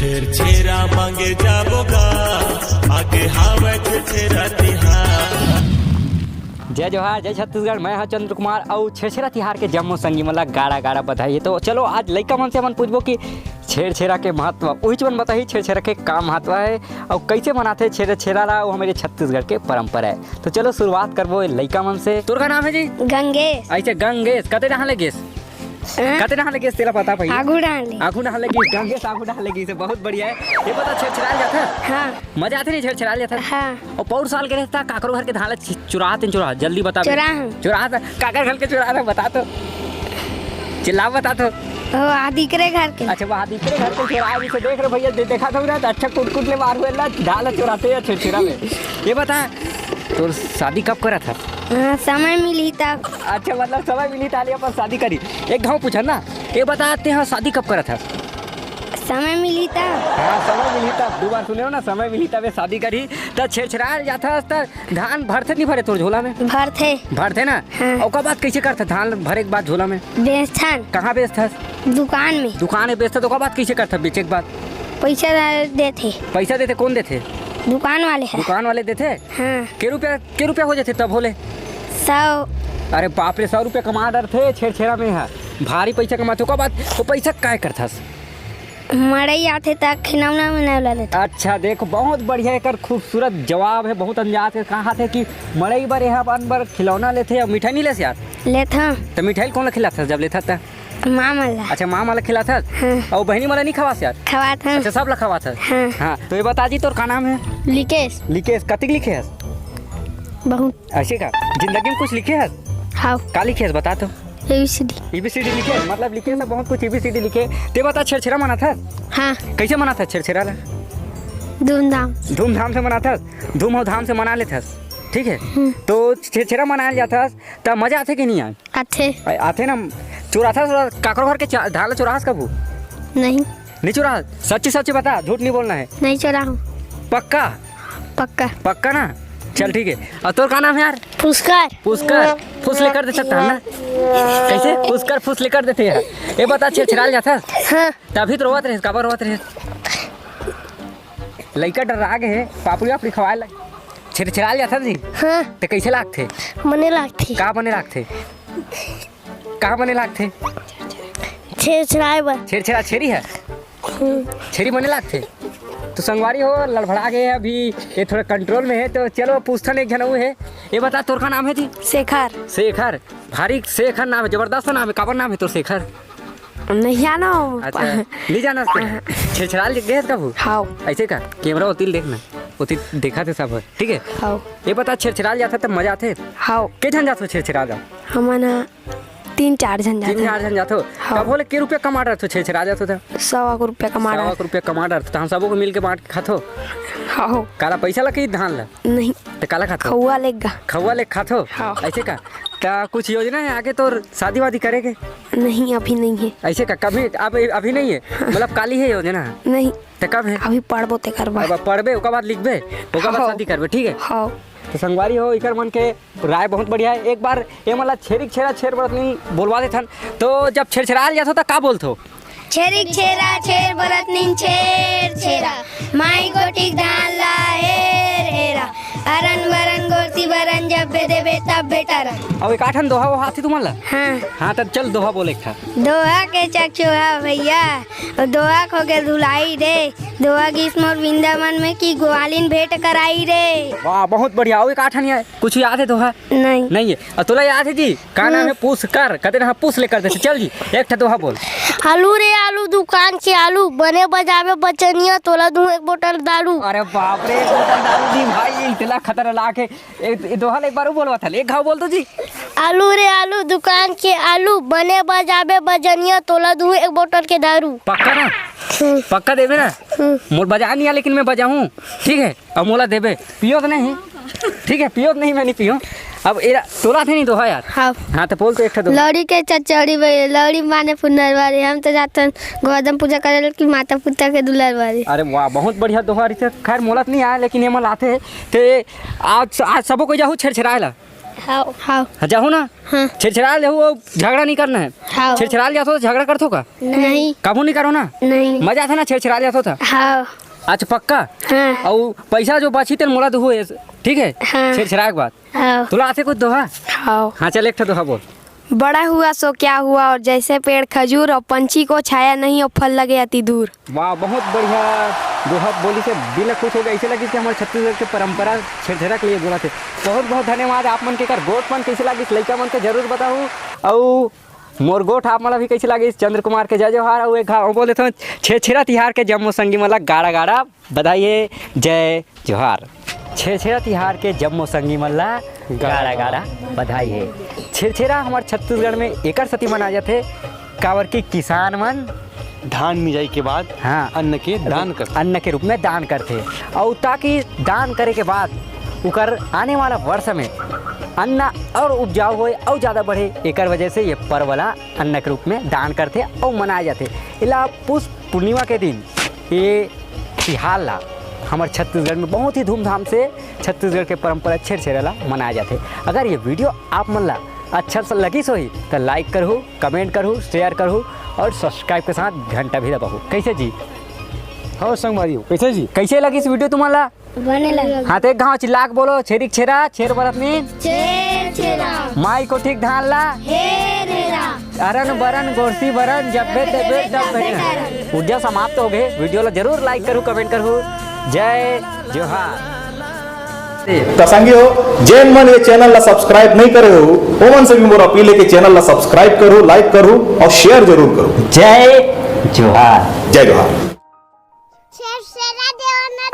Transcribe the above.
छेरा मांगे जाबोगा आगे हावे छेरा तिहार। जय जोहार, जय छत्तीसगढ़। मैं हाँ चंद्र कुमार और छेरछेरा तिहार के जम्मो संगी मतलब गाड़ा गाड़ा बधाई। तो चलो आज लइका मन से अपन पूछबो कि छेरछेरा के महत्व वही मन बताई, छेरछेरा के का महत्व है और कैसे मनाते छेरछेरा ला, वो हमारे छत्तीसगढ़ के परंपरा है। तो चलो शुरुआत करबो लइका मन से। तोर का नाम है जी? गंगेश। ऐसे गंगेश कते डाल गेस कते डाल गेस तेरा पता पई? आगू डाल गेस गंगेश आगू डाल गेस, बहुत बढ़िया है। ये पता छेरछेरा जाता है? हाँ। मजा आते नहीं छेरछेरा जाता? हाँ। और पौर साल के रहता काकरो घर के धान चुरा जल्दी बता। चुरा काकर घर के चुरा बता तो चिल्ला बता तो। आदि करे घर के। अच्छा वो आदि करे घर के चुरा भी से देख रहे भैया, देखा था ना अच्छा कुट ले मार हुए ढाल चुराते हैं छेरछेरा में। ये बता तो शादी कब करा था? समय मिली तब। अच्छा मतलब समय मिली था पर शादी करी। एक गाँव पूछा ना, ये बताते हैं शादी कब करा था? समय मिली तब। हाँ समय मिली तब, 2 बार सुने हो ना, समय मिली तब शादी करी। तब छेरछेरा जाता धान भरते नहीं भरे तोर झोला में? भरते ना। हाँ। और कब बात कैसे करता धान भरे के बाद झोला में? बेचथन। कहाँ बेचता? दुकान में बेचता। तो कब बात कैसे करता बेचे के बाद? पैसा देते। कौन देते? दुकान वाले देते। हाँ। के रुपया हो जाते तब होले? 100। अरे बाप रे, 100 रुपया कमा डर थे छेरछेरा में। है भारी पैसा कमाते। कब बात वो पैसा काय करता? मड़ई आते तक खिलौना में नहीं ला लेता। अच्छा देखो बहुत बढ़िया एक खूबसूरत जवाब है, बहुत अंदाज है। कहा थे कि मड़ई बार यहाँ बार खिलौना लेते और मिठाई नहीं ले यार? लेता। तो मिठाई कौन खिलाता जब लेता था? माँ मला। अच्छा माँ मला खिलाता। हाँ। और बहनी मला नहीं खवास यार? खवाता। अच्छा सब ला खवाता। हाँ। हाँ तो ये बता जी तोर का नाम है? लिकेश कतिक लिखे है? बहुत। ऐसे का जिंदगी में कुछ लिखे है? हाँ। का लिखे है बता तो? ABCD लिखे मतलब लिखे सब बहुत कुछ ABCD लिखे। ते बता छेरछेरा मना था? हाँ। कैसे मना था छेरछेरा? धूमधाम से मना था। धूम और धाम से मना लेता। ठीक है। तो छेरछेरा मनाया जाता तब मजा आते कि नहीं? आते ना। चुरा था काकरो घर के धान चुरा कबू? नहीं चुरा। सच्ची बता, झूठ नहीं बोलना है। नहीं चुरा हूँ। पक्का ना? चल ठीक है। और तोर का नाम है यार? पुष्कर फुस लेकर दे सकता है ना? कैसे फुस लेकर देते हैं? ये बता छेरछेरा जाता? हाँ। तभी तो रोवत रहे, काबर रोवत रहे? लइका डरा गए पापड़ी खवाए लग छेरछेरा जाता जी? हाँ। तो कैसे लागते? मने लागते। कहाँ बने लागते? छेरछेरा छेरी है? छेरी बने लागते। तो संगवारी हो लड़बड़ा गए अभी, ये थोड़ा कंट्रोल में है। तो चलो पूछता एक जनऊ है। ये बता तोर का नाम है जी? शेखर भारी शेखर नाम है, जबरदस्त नाम है। काबर नाम है तो शेखर? नहीं जाना। अच्छा नहीं जाना। छेरछेरा गए कब? हाँ। ऐसे का कैमरा होती देखना होती देखा थे सब। ठीक है। हाँ। ये बता छेरछेरा जाता तब मजा आते? हाँ। के जन जाते छेरछेरा? हम 3-4 जन जाते। कब बोले के रुपया कमा रहे थे छेरछेरा जाते था? 100 रुपया कमा रहे थे। हम सबको मिल के बांट के खातो। हाँ। काला पैसा ला के धान ला? नहीं तो काला खातो? खौआ ले खातो। हाँ। ऐसे का क्या कुछ योजना है आगे तो शादी वादी करेंगे? नहीं अभी नहीं है। ऐसे का कभी अभी नहीं है? मतलब काली है योजना? नहीं तो कब है? अभी पढ़बे ओका बाद लिखबे ओका बाद शादी करबे। ठीक है। हाँ। तो संगवारी हो इकर मन के राय बहुत बढ़िया है। एक बार ये मतलब छेर बरत नहीं बोलवा देथन। तो जब छेरछेरा जातो तो का बोलतो? छेर बरत नीन छेरा माई गोटिक धान ला हेरा अरन बरन गोरती बरन जब देबे तब बेटा। और एक आठन दोहा वो हाथी तुम्हारा? हाँ। तब चल दोहा बोले था। दोहा के चकचोहा भैया और दोहा खो के धुलाई रे, दोहा ग्रीष्म और वृंदावन में की ग्वालिन भेंट कराई रे। वाह बहुत बढ़िया। और एक आठन है कुछ याद है दोहा? नहीं है। और तोला याद है जी का नाम है? पुष्कर कहते ना पुष लेकर देते। चल जी एक दोहा बोल। आलू रे आलू दुकान के आलू बने बजावे बचनिया तोला दूं 1 बोतल दारू। अरे बाप रे 1 बोतल दारू दी भाई, इतना खतरनाक है। दोहा एक बार बोलवा था। एक घाव बोल दो जी। आलू रे आलू दुकान के आलू बने बजावे बजनिया तोला दूं 1 बोतल के दारू। पक्का ना? पक्का देवे ना? मोर बजा नहीं आ लेकिन मैं बजाऊं। ठीक है। और मोला देवे पियो तो नहीं? ठीक है पियो नहीं, मैं नहीं पियो। अब तोला थे नहीं दोहा यार? हाँ तो बोल तो एक लौड़ी के चचौड़ी लौड़ी माने पुनरवारी हम तो जाते गौतम पूजा करे कि माता पिता के दुलारवारी। अरे वाह बहुत बढ़िया दोहा। खैर मोलत नहीं आया लेकिन ये मल आते थे। आज सबको कोई जाहू छेरछेरा ला? हाउ हाउ हाँ जाओ ना। हाँ। छेड़छेड़ा ले हो, झगड़ा नहीं करना है। हाँ। छेड़छेड़ा ले जातो तो झगड़ा करतो का? नहीं काबू नहीं करो ना। नहीं मजा था ना छेड़छेड़ा ले जातो था। हाउ अच्छा पक्का? हाँ और पैसा जो बची तेल मोला दो है, ठीक है? हाँ। छेड़छेड़ा के बाद हाउ तुला आते कुछ दोहा? हाउ हाँ चल एक ठो दोहा बोल। बड़ा हुआ सो क्या हुआ, और जैसे पेड़ खजूर और पंछी को छाया नहीं और फल लगे अति दूर। वाह बहुत बढ़िया दोहा बोली से दिल खुश हो गया। ऐसे लगी कि हमारे छत्तीसगढ़ की परंपरा छेड़छेड़ा के लिए बोला थे। बहुत बहुत धन्यवाद आप मन के कर गोट मन कैसे लगी लड़का मन के जरूर बताऊँ। और मोर गोठ आप मला भी कैसे लगी चंद्र कुमार के जय जोहार। और एक घाव बोले थे छेड़छेड़ा तिहार के जम्मू संगी मला गाड़ा गाड़ा बधाई जय जोहार। छेड़छेड़ा तिहार के जम्मू संगी मल्ला गाड़ा गाड़ा बधाई है। छेड़छेड़ा हमारे छत्तीसगढ़ में एकर सती मनाए जाते कावर की किसान मन धान मिजाई के बाद हाँ अन्न के दान कर अन्न के रूप में दान करते और ताकि दान करे के बाद उकर आने वाला वर्ष में अन्न और उपजाऊ होए और ज़्यादा बढ़े। एकर वजह से ये पर्व वाला अन्न के रूप में दान करते और मनाए जाते। इला पुष पूर्णिमा के दिन ये तिहार ला हमारे छत्तीसगढ़ में बहुत ही धूमधाम से छत्तीसगढ़ के परंपरा छेड़छेड़ा ला मनाए जाते। अगर ये वीडियो आप मन ला अच्छा सा लगी सोही तो लाइक करूँ, कमेंट करूँ, शेयर करूँ और सब्सक्राइब के साथ घंटा भी दबाऊँ। कैसे जी? हाँ संगवारी कैसे जी? कैसे लगी इस वीडियो तुम्हारा? बने लगा हाँ तो एक गाँव चिल्ला के बोलो छेरिक छेरा छेर बरत नींद छेर छेरा माई को ठीक धान ला हेर हेरा अरन बरन गोरसी बरन जब्बे तब्बे तब ऊर्जा समाप्त हो गए। वीडियो ला जरूर लाइक करूँ, कमेंट करूँ। जय जोहार। तो संगियो जेन मन ये चैनल ला सब्सक्राइब नहीं करे हो वो मन से भी मोर अपील है कि चैनल ला सब्सक्राइब करो, लाइक करो और शेयर जरूर करो। जय जोहार। जय जोहार। छेर छेरा देवाना